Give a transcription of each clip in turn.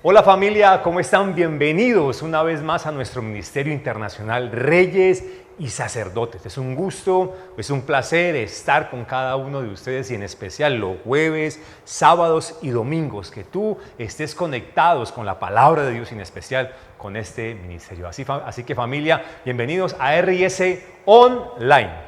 Hola familia, ¿cómo están? Bienvenidos una vez más a nuestro Ministerio Internacional Reyes y Sacerdotes. Es un gusto, es un placer estar con cada uno de ustedes y en especial los jueves, sábados y domingos, que tú estés conectados con la palabra de Dios y en especial con este ministerio. Así que familia, bienvenidos a RS Online.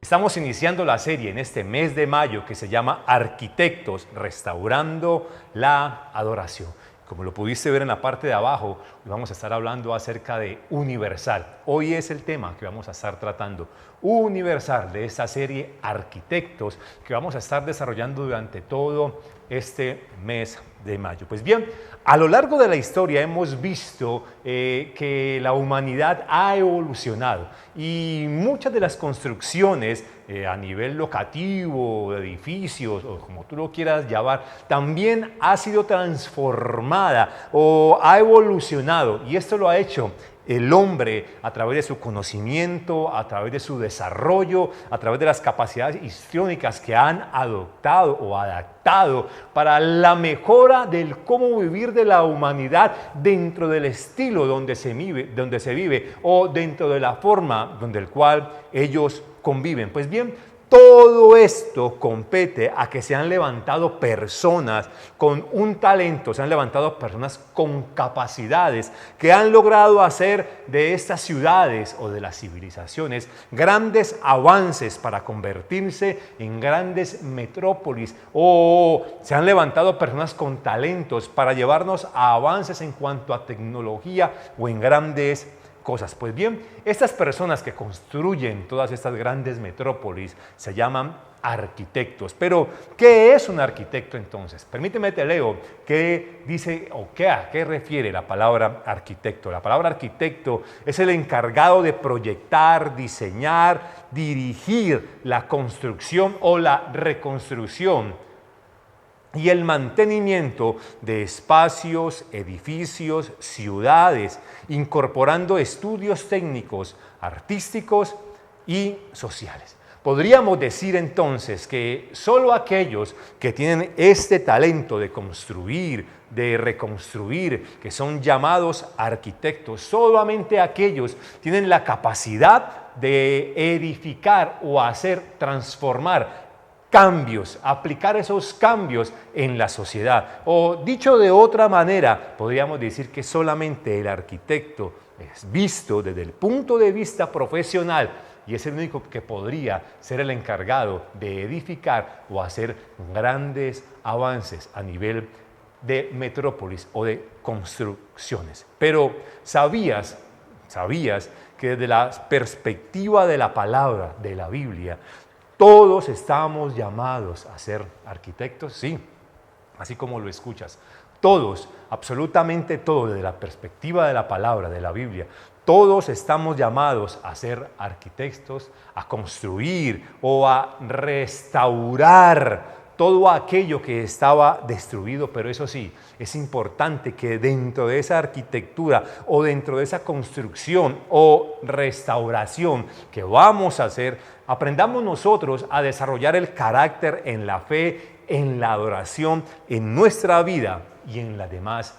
Estamos iniciando la serie en este mes de mayo que se llama Arquitectos, restaurando la adoración. Como lo pudiste ver en la parte de abajo, hoy vamos a estar hablando acerca de Universal. Hoy es el tema que vamos a estar tratando, Universal, de esta serie Arquitectos, que vamos a estar desarrollando durante todo este mes de mayo. Pues bien, a lo largo de la historia hemos visto que la humanidad ha evolucionado y muchas de las construcciones a nivel locativo, de edificios o como tú lo quieras llamar, también ha sido transformada o ha evolucionado, y esto lo ha hecho el hombre a través de su conocimiento, a través de su desarrollo, a través de las capacidades histriónicas que han adoptado o adaptado para la mejora del cómo vivir de la humanidad dentro del estilo donde se vive o dentro de la forma donde el cual ellos conviven. Pues bien, todo esto compete a que se han levantado personas con un talento, se han levantado personas con capacidades que han logrado hacer de estas ciudades o de las civilizaciones grandes avances para convertirse en grandes metrópolis, o se han levantado personas con talentos para llevarnos a avances en cuanto a tecnología o en grandes cosas. Pues bien, estas personas que construyen todas estas grandes metrópolis se llaman arquitectos. Pero, ¿qué es un arquitecto entonces? Permíteme te leo qué dice o a qué refiere la palabra arquitecto. La palabra arquitecto es el encargado de proyectar, diseñar, dirigir la construcción o la reconstrucción y el mantenimiento de espacios, edificios, ciudades, incorporando estudios técnicos, artísticos y sociales. Podríamos decir entonces que solo aquellos que tienen este talento de construir, de reconstruir, que son llamados arquitectos, solamente aquellos tienen la capacidad de edificar o hacer transformar cambios, aplicar esos cambios en la sociedad. O dicho de otra manera, podríamos decir que solamente el arquitecto es visto desde el punto de vista profesional y es el único que podría ser el encargado de edificar o hacer grandes avances a nivel de metrópolis o de construcciones. Pero ¿sabías que desde la perspectiva de la palabra de la Biblia, todos estamos llamados a ser arquitectos? Sí, así como lo escuchas. Todos, absolutamente todos, desde la perspectiva de la palabra, de la Biblia, todos estamos llamados a ser arquitectos, a construir o a restaurar todo aquello que estaba destruido. Pero eso sí, es importante que dentro de esa arquitectura o dentro de esa construcción o restauración que vamos a hacer, aprendamos nosotros a desarrollar el carácter en la fe, en la adoración, en nuestra vida y en las demás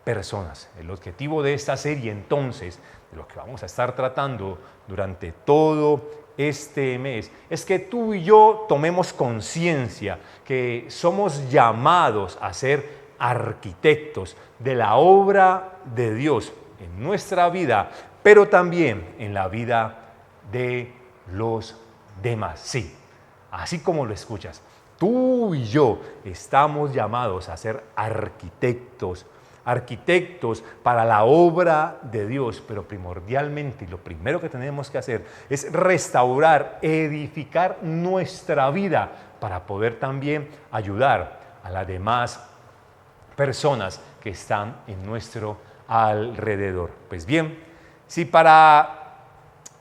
personas. El objetivo de esta serie entonces, de lo que vamos a estar tratando durante todo este mes, es que tú y yo tomemos conciencia que somos llamados a ser arquitectos de la obra de Dios en nuestra vida, pero también en la vida de los demás. Sí, así como lo escuchas, tú y yo estamos llamados a ser arquitectos para la obra de Dios, pero primordialmente, y lo primero que tenemos que hacer es restaurar, edificar nuestra vida para poder también ayudar a las demás personas que están en nuestro alrededor. Pues bien, si para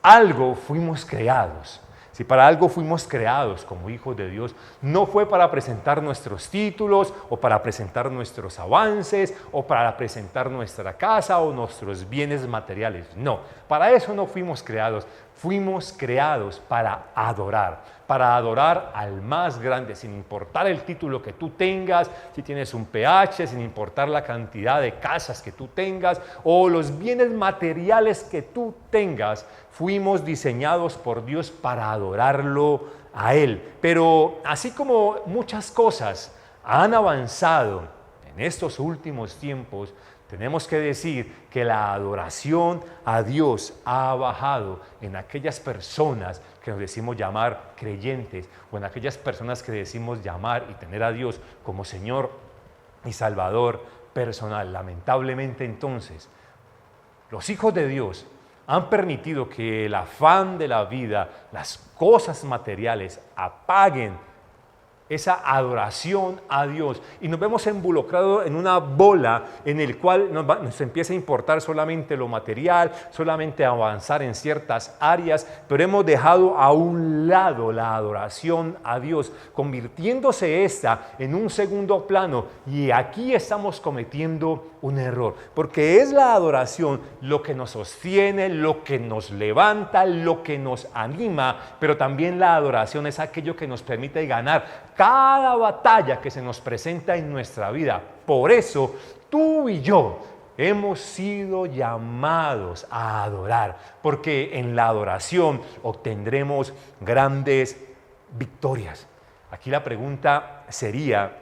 algo fuimos creados, Si para algo fuimos creados como hijos de Dios, no fue para presentar nuestros títulos o para presentar nuestros avances o para presentar nuestra casa o nuestros bienes materiales. No, para eso no fuimos creados. Fuimos creados para adorar al más grande, sin importar el título que tú tengas, si tienes un PH, sin importar la cantidad de casas que tú tengas o los bienes materiales que tú tengas. Fuimos diseñados por Dios para adorarlo a Él. Pero así como muchas cosas han avanzado en estos últimos tiempos, tenemos que decir que la adoración a Dios ha bajado en aquellas personas que nos decimos llamar creyentes o en aquellas personas que decimos llamar y tener a Dios como Señor y Salvador personal. Lamentablemente entonces, los hijos de Dios han permitido que el afán de la vida, las cosas materiales, apaguen esa adoración a Dios y nos vemos involucrados en una bola en el cual nos empieza a importar solamente lo material, solamente avanzar en ciertas áreas, pero hemos dejado a un lado la adoración a Dios, convirtiéndose esta en un segundo plano, y aquí estamos cometiendo un error, porque es la adoración lo que nos sostiene, lo que nos levanta, lo que nos anima, pero también la adoración es aquello que nos permite ganar cada batalla que se nos presenta en nuestra vida. Por eso tú y yo hemos sido llamados a adorar, porque en la adoración obtendremos grandes victorias. Aquí la pregunta sería: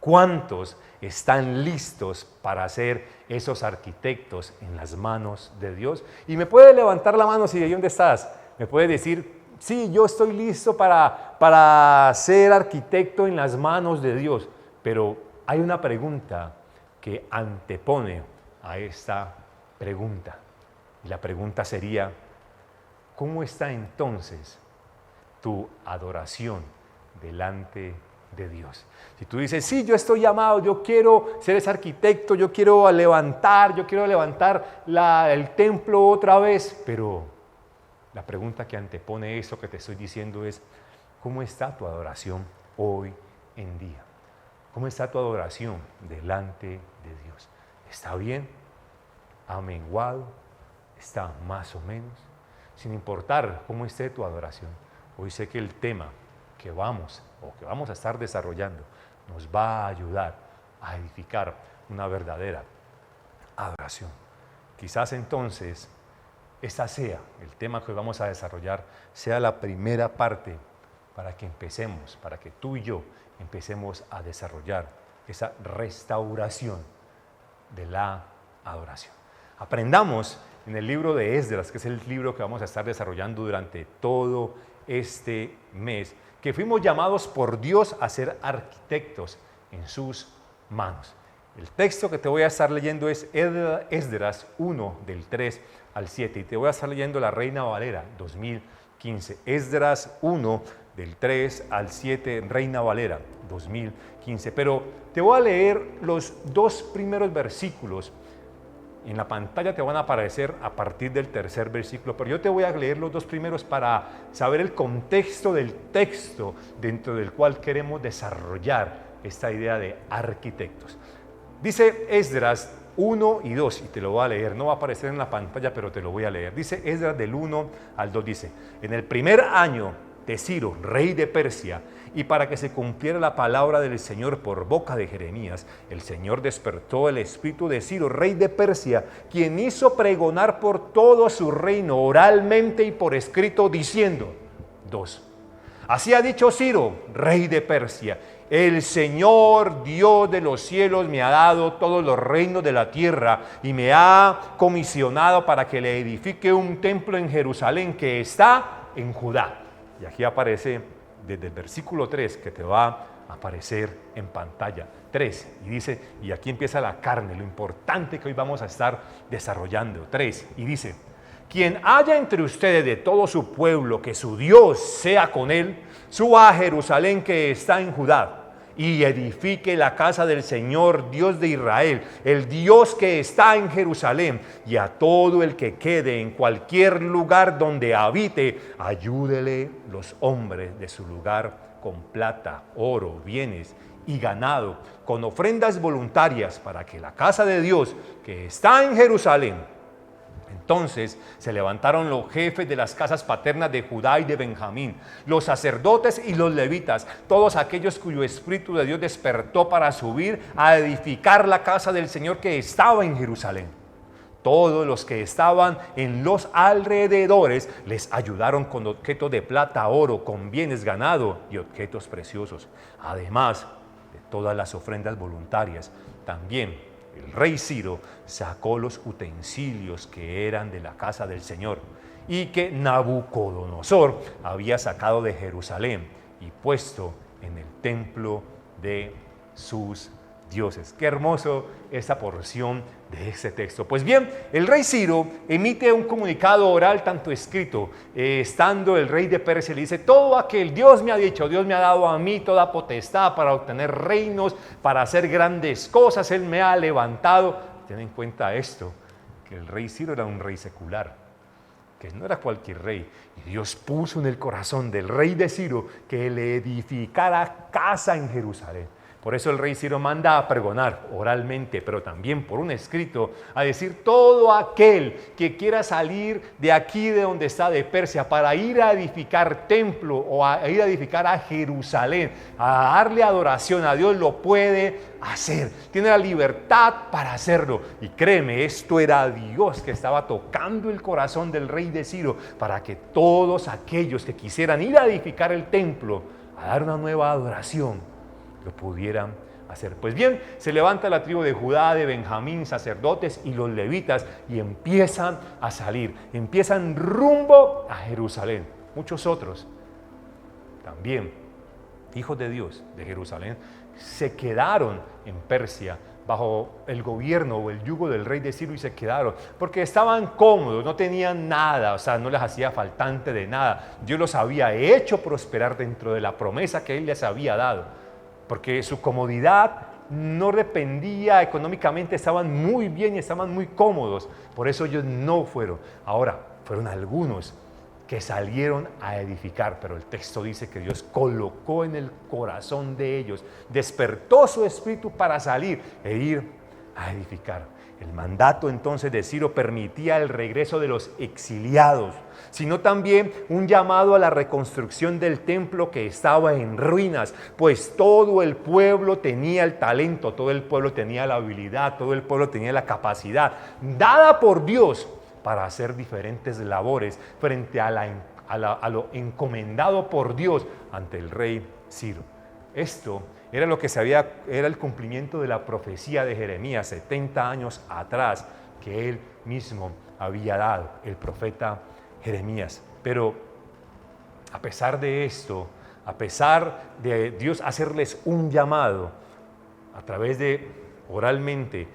¿cuántos están listos para ser esos arquitectos en las manos de Dios? Y me puede levantar la mano si de dónde estás. Me puede decir: sí, yo estoy listo para ser arquitecto en las manos de Dios. Pero hay una pregunta que antepone a esta pregunta. Y la pregunta sería: ¿cómo está entonces tu adoración delante de Dios? Si tú dices: sí, yo estoy llamado, yo quiero ser ese arquitecto, yo quiero levantar el templo otra vez, pero la pregunta que antepone eso que te estoy diciendo es: ¿cómo está tu adoración hoy en día? ¿Cómo está tu adoración delante de Dios? ¿Está bien? ¿Ha menguado? ¿Está más o menos? Sin importar cómo esté tu adoración, hoy sé que el tema que vamos a estar desarrollando nos va a ayudar a edificar una verdadera adoración. Quizás entonces esta sea, el tema que hoy vamos a desarrollar, sea la primera parte para que para que tú y yo empecemos a desarrollar esa restauración de la adoración. Aprendamos en el libro de Esdras, que es el libro que vamos a estar desarrollando durante todo este mes, que fuimos llamados por Dios a ser arquitectos en sus manos. El texto que te voy a estar leyendo es Esdras 1, del 3 al 7, y te voy a estar leyendo la Reina Valera 2015. Esdras 1, del 3 al 7, Reina Valera 2015. Pero te voy a leer los dos primeros versículos. En la pantalla te van a aparecer a partir del tercer versículo, pero yo te voy a leer los dos primeros para saber el contexto del texto dentro del cual queremos desarrollar esta idea de arquitectos. Dice Esdras 1 y 2, y te lo voy a leer, no va a aparecer en la pantalla, pero te lo voy a leer. Dice Esdras del 1 al 2, dice: en el primer año de Ciro, rey de Persia, y para que se cumpliera la palabra del Señor por boca de Jeremías, el Señor despertó el espíritu de Ciro, rey de Persia, quien hizo pregonar por todo su reino oralmente y por escrito, diciendo: 2. Así ha dicho Ciro, rey de Persia: el Señor Dios de los cielos me ha dado todos los reinos de la tierra y me ha comisionado para que le edifique un templo en Jerusalén que está en Judá. Y aquí aparece desde el versículo 3 que te va a aparecer en pantalla. 3, y dice, y aquí empieza la carne, lo importante que hoy vamos a estar desarrollando. 3, y dice: quien haya entre ustedes de todo su pueblo que su Dios sea con él, suba a Jerusalén que está en Judá, y edifique la casa del Señor, Dios de Israel, el Dios que está en Jerusalén, y a todo el que quede en cualquier lugar donde habite, ayúdele los hombres de su lugar con plata, oro, bienes y ganado, con ofrendas voluntarias para que la casa de Dios que está en Jerusalén. Entonces se levantaron los jefes de las casas paternas de Judá y de Benjamín, los sacerdotes y los levitas, todos aquellos cuyo Espíritu de Dios despertó para subir a edificar la casa del Señor que estaba en Jerusalén. Todos los que estaban en los alrededores les ayudaron con objetos de plata, oro, con bienes, ganado y objetos preciosos, además de todas las ofrendas voluntarias. También el rey Ciro sacó los utensilios que eran de la casa del Señor y que Nabucodonosor había sacado de Jerusalén y puesto en el templo de sus dioses. Qué hermoso esta porción de este texto. Pues bien, el rey Ciro emite un comunicado oral, tanto escrito, estando el rey de Persia, le dice: todo aquel, Dios me ha dicho, Dios me ha dado a mí toda potestad para obtener reinos, para hacer grandes cosas, Él me ha levantado. Ten en cuenta esto, que el rey Ciro era un rey secular, que no era cualquier rey, y Dios puso en el corazón del rey de Ciro que le edificara casa en Jerusalén. Por eso el rey Ciro manda a pregonar oralmente, pero también por un escrito, a decir: todo aquel que quiera salir de aquí, de donde está, de Persia, para ir a edificar templo o a ir a edificar a Jerusalén, a darle adoración a Dios, lo puede hacer. Tiene la libertad para hacerlo. Y créeme, esto era Dios que estaba tocando el corazón del rey de Ciro para que todos aquellos que quisieran ir a edificar el templo, a dar una nueva adoración, lo pudieran hacer. Pues bien, se levanta la tribu de Judá, de Benjamín, sacerdotes y los levitas, y empiezan a salir, empiezan rumbo a Jerusalén. Muchos otros también, hijos de Dios de Jerusalén, se quedaron en Persia bajo el gobierno o el yugo del rey de Ciro, y se quedaron porque estaban cómodos, no tenían nada, o sea, no les hacía faltante de nada. Dios los había hecho prosperar dentro de la promesa que Él les había dado, porque su comodidad no dependía económicamente, estaban muy bien y estaban muy cómodos. Por eso ellos no fueron. Ahora, fueron algunos que salieron a edificar, pero el texto dice que Dios colocó en el corazón de ellos, despertó su espíritu para salir e ir a edificar. El mandato entonces de Ciro permitía el regreso de los exiliados, sino también un llamado a la reconstrucción del templo que estaba en ruinas, pues todo el pueblo tenía el talento, todo el pueblo tenía la habilidad, todo el pueblo tenía la capacidad dada por Dios para hacer diferentes labores frente a lo encomendado por Dios ante el rey Ciro. Esto era lo que era el cumplimiento de la profecía de Jeremías 70 años atrás, que él mismo había dado, el profeta Jeremías. Pero a pesar de esto, a pesar de Dios hacerles un llamado a través de oralmente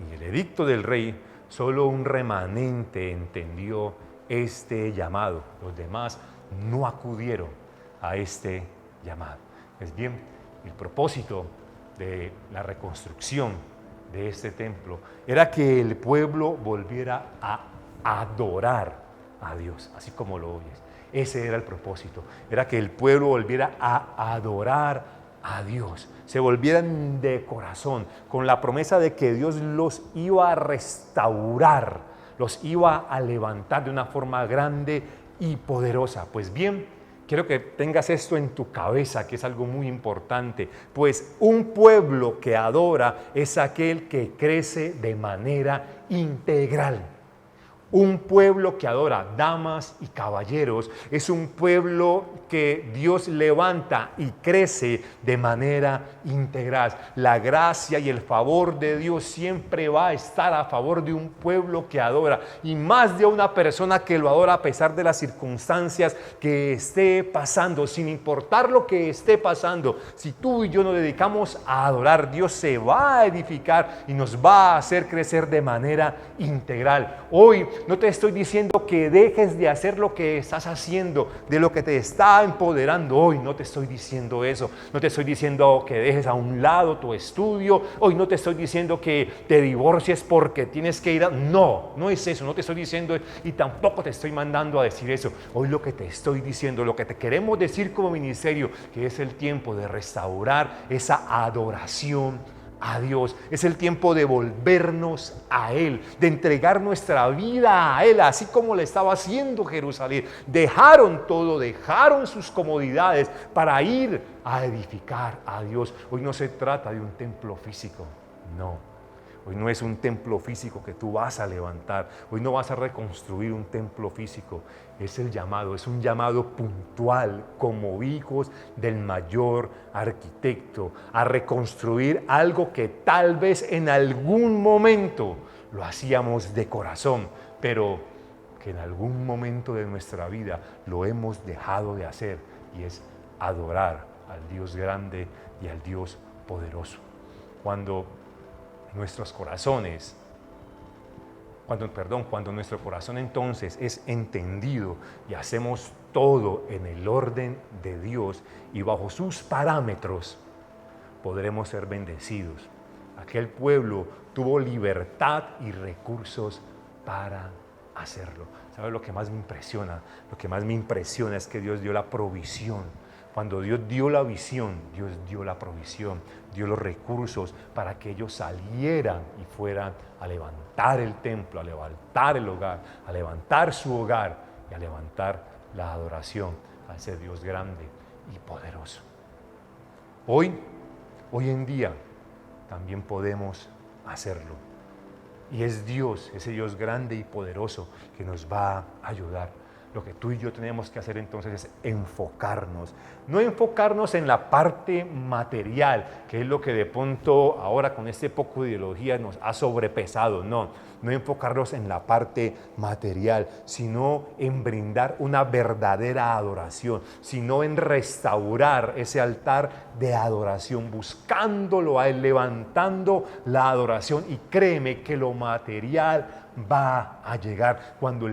y el edicto del rey, solo un remanente entendió este llamado. Los demás no acudieron a este llamado. Es bien, el propósito de la reconstrucción de este templo era que el pueblo volviera a adorar a Dios, así como lo oyes. Ese era el propósito, era que el pueblo volviera a adorar a Dios, se volvieran de corazón, con la promesa de que Dios los iba a restaurar, los iba a levantar de una forma grande y poderosa. Pues bien, quiero que tengas esto en tu cabeza, que es algo muy importante, pues un pueblo que adora es aquel que crece de manera integral. Un pueblo que adora, damas y caballeros, es un pueblo que Dios levanta y crece de manera integral. La gracia y el favor de Dios siempre va a estar a favor de un pueblo que adora, y más de una persona que lo adora a pesar de las circunstancias que esté pasando, sin importar lo que esté pasando. Si tú y yo nos dedicamos a adorar, Dios se va a edificar y nos va a hacer crecer de manera integral. Hoy no te estoy diciendo que dejes de hacer lo que estás haciendo, de lo que te está empoderando hoy. No te estoy diciendo eso. No te estoy diciendo que dejes a un lado tu estudio. Hoy no te estoy diciendo que te divorcies porque tienes que ir a... No, no es eso. No te estoy diciendo y tampoco te estoy mandando a decir eso. Hoy lo que te estoy diciendo, lo que te queremos decir como ministerio, que es el tiempo de restaurar esa adoración a Dios. Es el tiempo de volvernos a Él, de entregar nuestra vida a Él, así como le estaba haciendo Jerusalén. Dejaron todo, dejaron sus comodidades para ir a edificar a Dios. Hoy no se trata de un templo físico, no. Hoy no es un templo físico que tú vas a levantar. Hoy no vas a reconstruir un templo físico. Es el llamado, es un llamado puntual como hijos del mayor arquitecto a reconstruir algo que tal vez en algún momento lo hacíamos de corazón, pero que en algún momento de nuestra vida lo hemos dejado de hacer, y es adorar al Dios grande y al Dios poderoso. Cuando nuestros corazones, cuando nuestro corazón entonces es entendido y hacemos todo en el orden de Dios y bajo sus parámetros, podremos ser bendecidos. Aquel pueblo tuvo libertad y recursos para hacerlo. ¿Sabes lo que más me impresiona? Lo que más me impresiona es que Dios dio la provisión. Cuando Dios dio la visión, Dios dio la provisión, dio los recursos para que ellos salieran y fueran a levantar el templo, a levantar el hogar, a levantar su hogar y a levantar la adoración a ese Dios grande y poderoso. Hoy en día, también podemos hacerlo. Y es Dios, ese Dios grande y poderoso, que nos va a ayudar. Lo que tú y yo tenemos que hacer entonces es enfocarnos. No enfocarnos en la parte material, que es lo que de pronto ahora con este poco de ideología nos ha sobrepesado. No enfocarnos en la parte material, sino en brindar una verdadera adoración, sino en restaurar ese altar de adoración, buscándolo a Él, levantando la adoración. Y créeme que lo material va a llegar. Cuando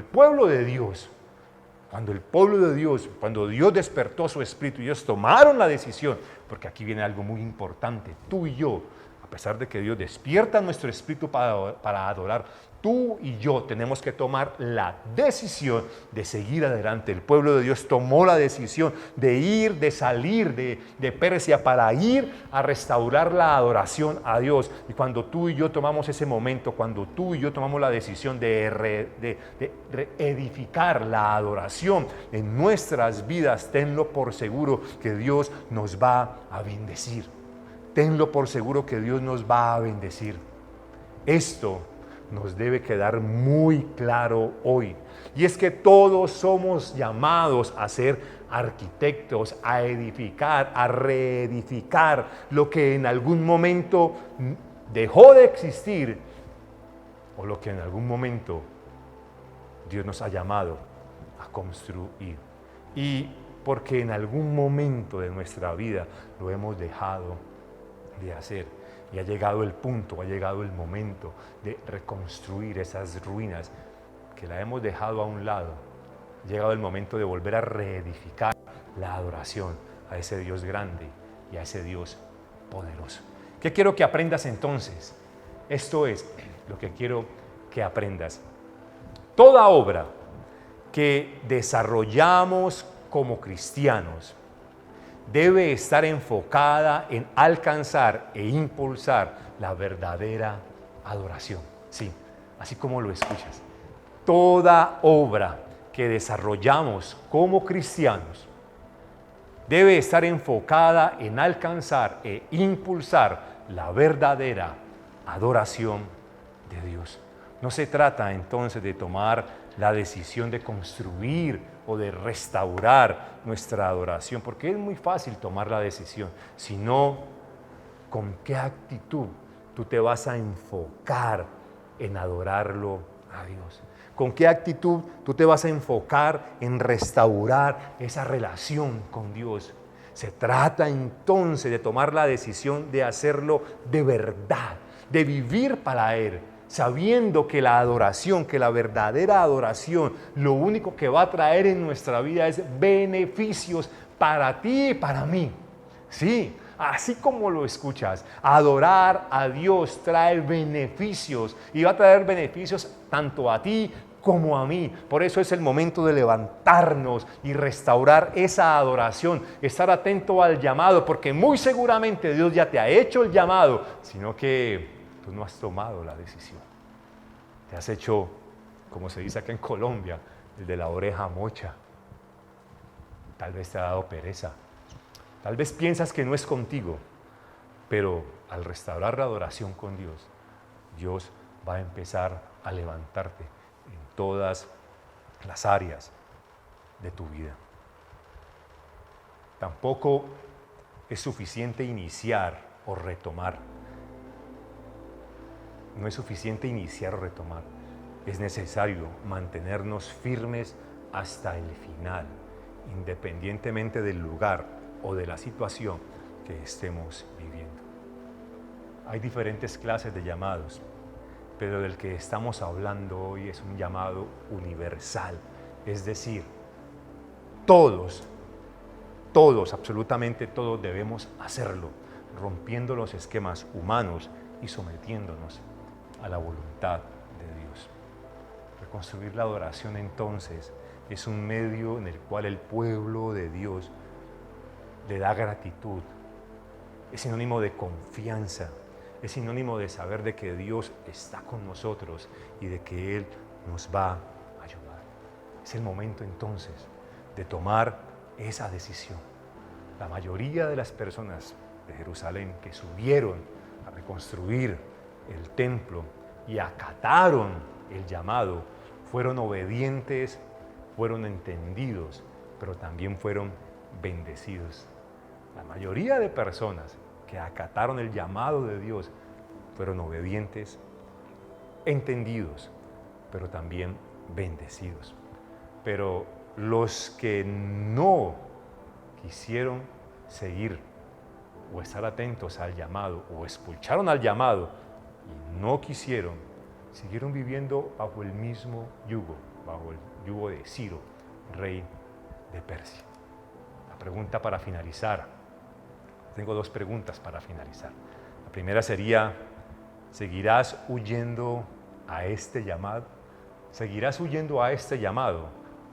Dios despertó su espíritu y ellos tomaron la decisión, porque aquí viene algo muy importante, tú y yo, a pesar de que Dios despierta nuestro espíritu para adorar, tú y yo tenemos que tomar la decisión de seguir adelante. El pueblo de Dios tomó la decisión de salir de Persia para ir a restaurar la adoración a Dios. Y tú y yo tomamos ese momento, cuando tú y yo tomamos la decisión de edificar la adoración en nuestras vidas, tenlo por seguro que Dios nos va a bendecir. Tenlo por seguro que Dios nos va a bendecir. Esto nos debe quedar muy claro hoy. Y es que todos somos llamados a ser arquitectos, a edificar, a reedificar lo que en algún momento dejó de existir o lo que en algún momento Dios nos ha llamado a construir. Y porque en algún momento de nuestra vida lo hemos dejado de hacer. Y ha llegado el punto, ha llegado el momento de reconstruir esas ruinas que la hemos dejado a un lado. Ha llegado el momento de volver a reedificar la adoración a ese Dios grande y a ese Dios poderoso. ¿Qué quiero que aprendas entonces? Esto es lo que quiero que aprendas. Toda obra que desarrollamos como cristianos debe estar enfocada en alcanzar e impulsar la verdadera adoración. Sí, así como lo escuchas. Toda obra que desarrollamos como cristianos debe estar enfocada en alcanzar e impulsar la verdadera adoración de Dios. No se trata entonces de tomar la decisión de construir o de restaurar nuestra adoración, porque es muy fácil tomar la decisión, sino con qué actitud tú te vas a enfocar en adorarlo a Dios. ¿Con qué actitud tú te vas a enfocar en restaurar esa relación con Dios? Se trata entonces de tomar la decisión de hacerlo de verdad, de vivir para Él, sabiendo que la adoración, que la verdadera adoración, lo único que va a traer en nuestra vida es beneficios para ti y para mí. Sí, así como lo escuchas, adorar a Dios trae beneficios y va a traer beneficios tanto a ti como a mí. Por eso es el momento de levantarnos y restaurar esa adoración, estar atento al llamado, porque muy seguramente Dios ya te ha hecho el llamado, sino que tú no has tomado la decisión. Te has hecho, como se dice acá en Colombia, el de la oreja mocha. Tal vez te ha dado pereza. Tal vez piensas que no es contigo, pero al restaurar la adoración con Dios, Dios va a empezar a levantarte en todas las áreas de tu vida. Tampoco es suficiente iniciar o retomar. No es suficiente iniciar o retomar. Es necesario mantenernos firmes hasta el final, independientemente del lugar o de la situación que estemos viviendo. Hay diferentes clases de llamados, pero del que estamos hablando hoy es un llamado universal, es decir, todos, absolutamente todos debemos hacerlo, rompiendo los esquemas humanos y sometiéndonos a la voluntad de Dios. Reconstruir la adoración entonces es un medio en el cual el pueblo de Dios le da gratitud, es sinónimo de confianza, es sinónimo de saber de que Dios está con nosotros y de que Él nos va a ayudar. Es el momento entonces de tomar esa decisión. La mayoría de las personas de Jerusalén que subieron a reconstruir el templo y acataron el llamado, fueron obedientes, fueron entendidos, pero también fueron bendecidos. La mayoría de personas que acataron el llamado de Dios fueron obedientes, entendidos, pero también bendecidos. Pero los que no quisieron seguir o estar atentos al llamado o escucharon al llamado y no quisieron, siguieron viviendo bajo el mismo yugo, bajo el yugo de Ciro, rey de Persia. La pregunta para finalizar, tengo dos preguntas para finalizar. La primera sería, ¿seguirás huyendo a este llamado? ¿Seguirás huyendo a este llamado?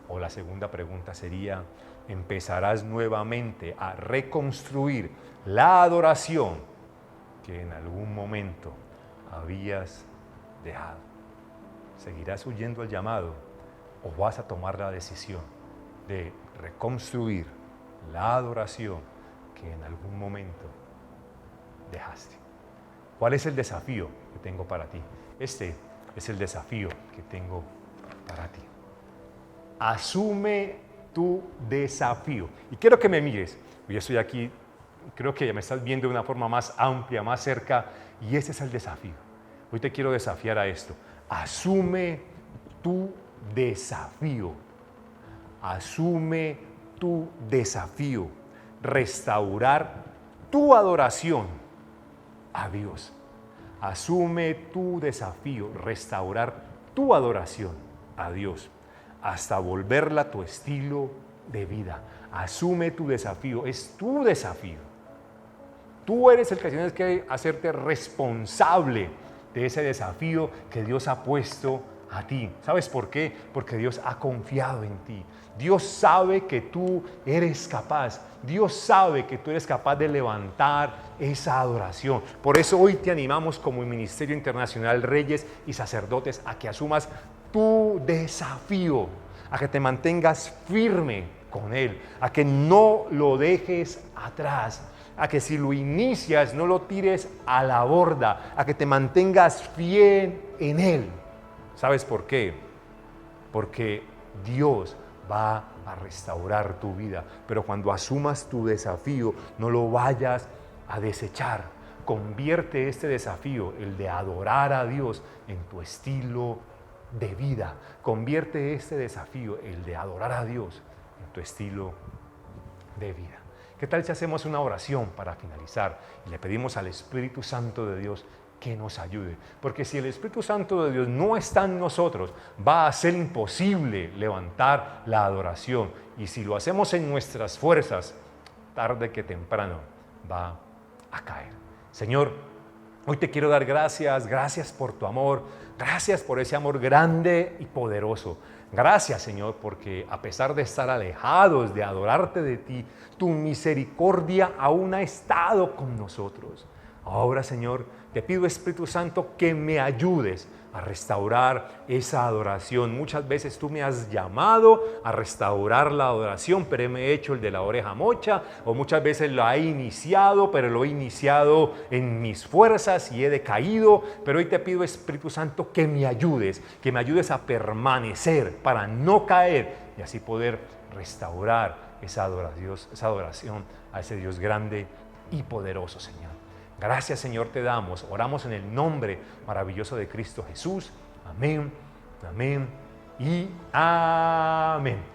O la segunda pregunta sería, ¿empezarás nuevamente a reconstruir la adoración que en algún momento habías dejado? ¿Seguirás huyendo al llamado o vas a tomar la decisión de reconstruir la adoración que en algún momento dejaste? ¿Cuál es el desafío que tengo para ti? Este es el desafío que tengo para ti. Asume tu desafío. Y quiero que me mires. Yo estoy aquí, creo que ya me estás viendo de una forma más amplia, más cerca, y ese es el desafío. Hoy te quiero desafiar a esto. Asume tu desafío. Asume tu desafío. Restaurar tu adoración a Dios. Asume tu desafío, restaurar tu adoración a Dios, hasta volverla tu estilo de vida. Asume tu desafío, es tu desafío. Tú eres el que tienes que hacerte responsable de ese desafío que Dios ha puesto a ti. ¿Sabes por qué? Porque Dios ha confiado en ti. Dios sabe que tú eres capaz. Dios sabe que tú eres capaz de levantar esa adoración. Por eso hoy te animamos como Ministerio Internacional Reyes y Sacerdotes a que asumas tu desafío, a que te mantengas firme con Él, a que no lo dejes atrás, a que si lo inicias no lo tires a la borda, a que te mantengas fiel en Él. ¿Sabes por qué? Porque Dios va a restaurar tu vida, pero cuando asumas tu desafío, no lo vayas a desechar. Convierte este desafío, el de adorar a Dios, en tu estilo de vida. Convierte este desafío, el de adorar a Dios, en tu estilo de vida. ¿Qué tal si hacemos una oración para finalizar y le pedimos al Espíritu Santo de Dios que nos ayude. Porque si el Espíritu Santo de Dios no está en nosotros, va a ser imposible levantar la adoración. Y si lo hacemos en nuestras fuerzas, tarde que temprano va a caer. Señor, hoy te quiero dar gracias, gracias por tu amor, gracias por ese amor grande y poderoso. Gracias, Señor, porque a pesar de estar alejados de adorarte de ti, tu misericordia aún ha estado con nosotros. Ahora, Señor, te pido, Espíritu Santo, que me ayudes a restaurar esa adoración. Muchas veces tú me has llamado a restaurar la adoración, pero me he hecho el de la oreja mocha, o muchas veces lo he iniciado, pero lo he iniciado en mis fuerzas y he decaído. Pero hoy te pido, Espíritu Santo, que me ayudes a permanecer para no caer y así poder restaurar esa adoración a ese Dios grande y poderoso, Señor. Gracias, Señor, te damos. Oramos en el nombre maravilloso de Cristo Jesús. Amén, amén y amén.